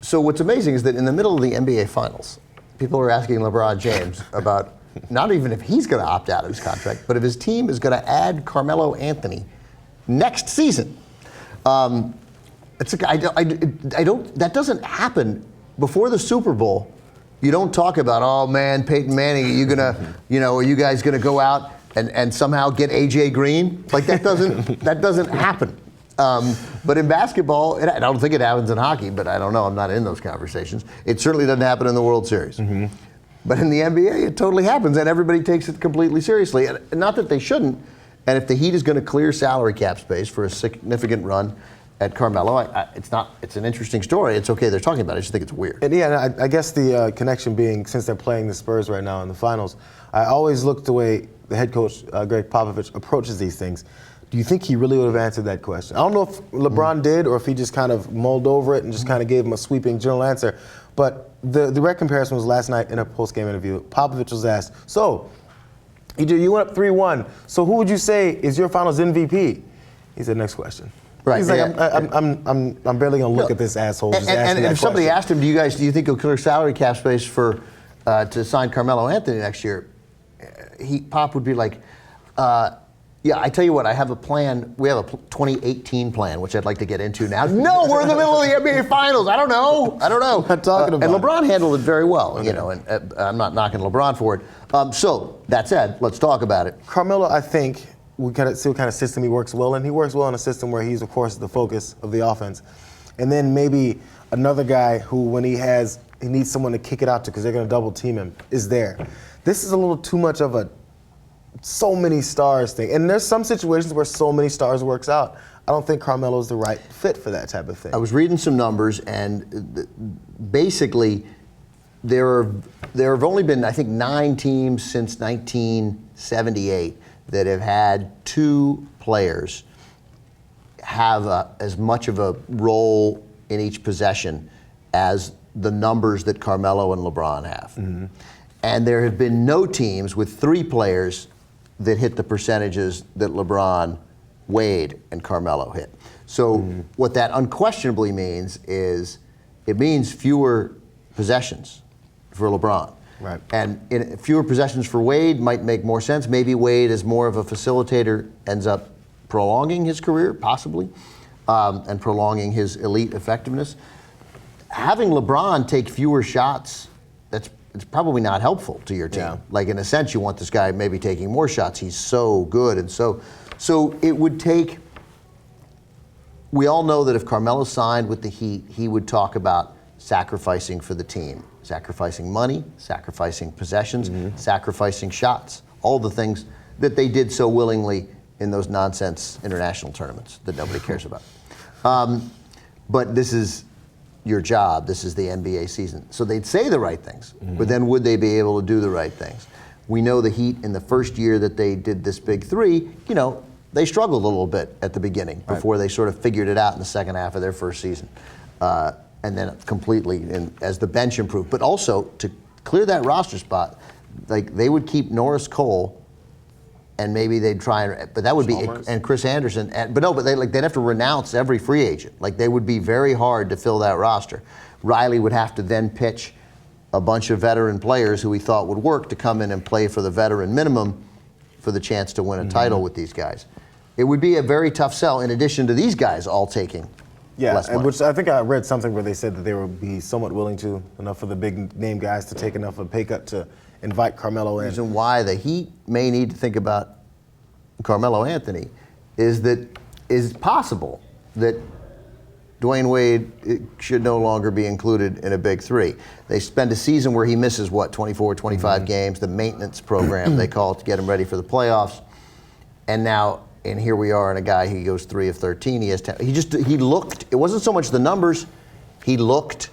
So what's amazing is that in the middle of the NBA Finals, people are asking LeBron James about not even if he's going to opt out of his contract, but if his team is going to add Carmelo Anthony next season. That doesn't happen before the Super Bowl. You don't talk about, oh man, Peyton Manning, are you guys gonna go out and somehow get AJ Green? Like that doesn't happen. But in basketball, I don't think it happens in hockey, but I don't know, I'm not in those conversations. It certainly doesn't happen in the World Series. Mm-hmm. But in the NBA, it totally happens, and everybody takes it completely seriously. And not that they shouldn't, and if the Heat is gonna clear salary cap space for a significant run at Carmelo, it's an interesting story. It's okay they're talking about it. I just think it's weird. And I guess the connection being, since they're playing the Spurs right now in the finals, I always look the way the head coach, Greg Popovich, approaches these things. Do you think he really would have answered that question? I don't know if LeBron did or if he just kind of mulled over it and just kind of gave him a sweeping general answer. But the direct comparison was last night in a post-game interview. Popovich was asked, so, you went up 3-1, so who would you say is your finals MVP? He said, next question. Right. He's like, I'm barely gonna look at this asshole. And if somebody asked him, do you think he'll clear salary cap space for to sign Carmelo Anthony next year? Pop would be like, yeah, I tell you what, I have a plan. We have a 2018 plan, which I'd like to get into now. No, we're in the middle of the NBA Finals. I don't know. I'm not talking about and LeBron handled it very well, okay. And I'm not knocking LeBron for it. So that said, let's talk about it. Carmelo, I think, we kind of see what kind of system he works well in. He works well in a system where he's, of course, the focus of the offense. And then maybe another guy who, when he needs someone to kick it out to because they're going to double team him, is there. This is a little too much of a so many stars thing. And there's some situations where so many stars works out. I don't think Carmelo's the right fit for that type of thing. I was reading some numbers, and basically there have only been, I think, 9 teams since 1978 that have had 2 players have as much of a role in each possession as the numbers that Carmelo and LeBron have. Mm-hmm. And there have been no teams with 3 players that hit the percentages that LeBron, Wade, and Carmelo hit. So what that unquestionably means is it means fewer possessions for LeBron. Right. And fewer possessions for Wade might make more sense. Maybe Wade, as more of a facilitator, ends up prolonging his career, possibly, and prolonging his elite effectiveness. Having LeBron take fewer shots, it's probably not helpful to your team. Yeah. Like, in a sense, you want this guy maybe taking more shots. He's so good, and so it would take. We all know that if Carmelo signed with the Heat, he would talk about sacrificing for the team. Sacrificing money, sacrificing possessions, sacrificing shots, all the things that they did so willingly in those nonsense international tournaments that nobody cares about. But this is your job. This is the NBA season. So they'd say the right things, but then would they be able to do the right things? We know the Heat in the first year that they did this big 3, they struggled a little bit at the beginning before they sort of figured it out in the second half of their first season. And then completely as the bench improved. But also, to clear that roster spot, like, they would keep Norris Cole, and maybe they'd try, but that would be, and Chris Anderson, but they'd have to renounce every free agent. Like, they would be very hard to fill that roster. Riley would have to then pitch a bunch of veteran players who he thought would work to come in and play for the veteran minimum for the chance to win a title with these guys. It would be a very tough sell, in addition to these guys all taking less money. Which I think I read something where they said that they would be somewhat willing to, enough for the big name guys to take enough of a pay cut to invite Carmelo in. The reason why the Heat may need to think about Carmelo Anthony is that is possible that Dwayne Wade should no longer be included in a big 3. They spend a season where he misses, 24, 25 games, the maintenance program they call it, to get him ready for the playoffs. And here we are, and a guy, he goes 3 of 13, he has 10. He looked, it wasn't so much the numbers, he looked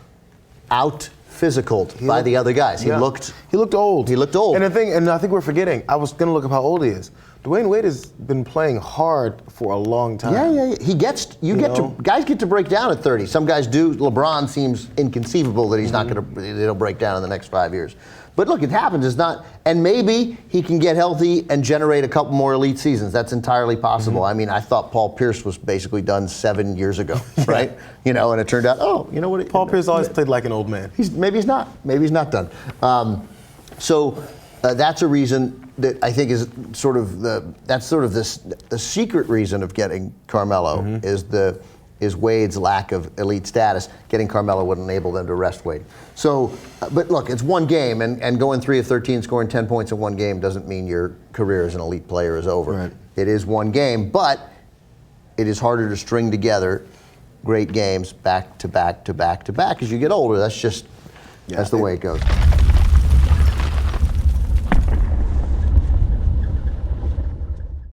out physical by the other guys. He looked old. He looked old. And I think we're forgetting, I was gonna look up how old he is. Dwayne Wade has been playing hard for a long time. Yeah. Guys get to break down at 30. Some guys do. LeBron seems inconceivable that he's not going to, it'll break down in the next 5 years. But look, it happens. It's not, and maybe he can get healthy and generate a couple more elite seasons. That's entirely possible. I mean, I thought Paul Pierce was basically done 7 years ago, right? And it turned out, Paul Pierce always played like an old man. Maybe he's not done. So that's a reason that I think is the secret reason of getting Carmelo is Wade's lack of elite status. Getting Carmelo would enable them to rest Wade. So, but look, it's one game, and going 3 of 13, scoring 10 points in one game doesn't mean your career as an elite player is over. Right. It is one game, but it is harder to string together great games back to back to back to back as you get older. That's the way it goes.